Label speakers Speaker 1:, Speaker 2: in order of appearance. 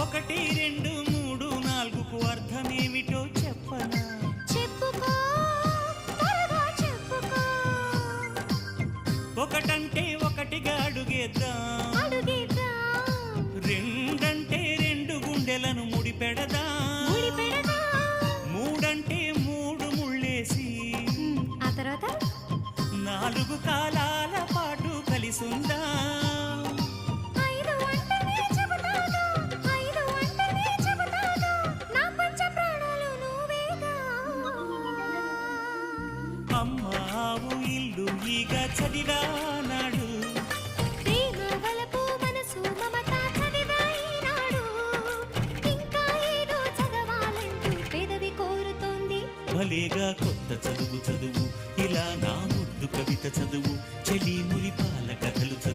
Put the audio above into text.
Speaker 1: ఒకటి రెండు మూడు నాలుగుకు అర్థమేమిటో చెప్పనా?
Speaker 2: చెప్పుకో త్వరగా చెప్పుకో.
Speaker 1: ఒకటంటే ఒకటిగా అడుగేద్దాం, రెండంటే రెండు గుండెలను ముడిపెడదా, మూడంటే మూడు ముళ్ళేసి
Speaker 2: ఆ తర్వాత
Speaker 1: నాలుగు కాలాల పాటు కలిసుందా. అమ్మావు ఇల్లు ఈగ చదివానాడు, భలేగా కొత్త చదువు చదువు, ఇలా నా ముద్దు కవిత చదువు, చెలి మురిపా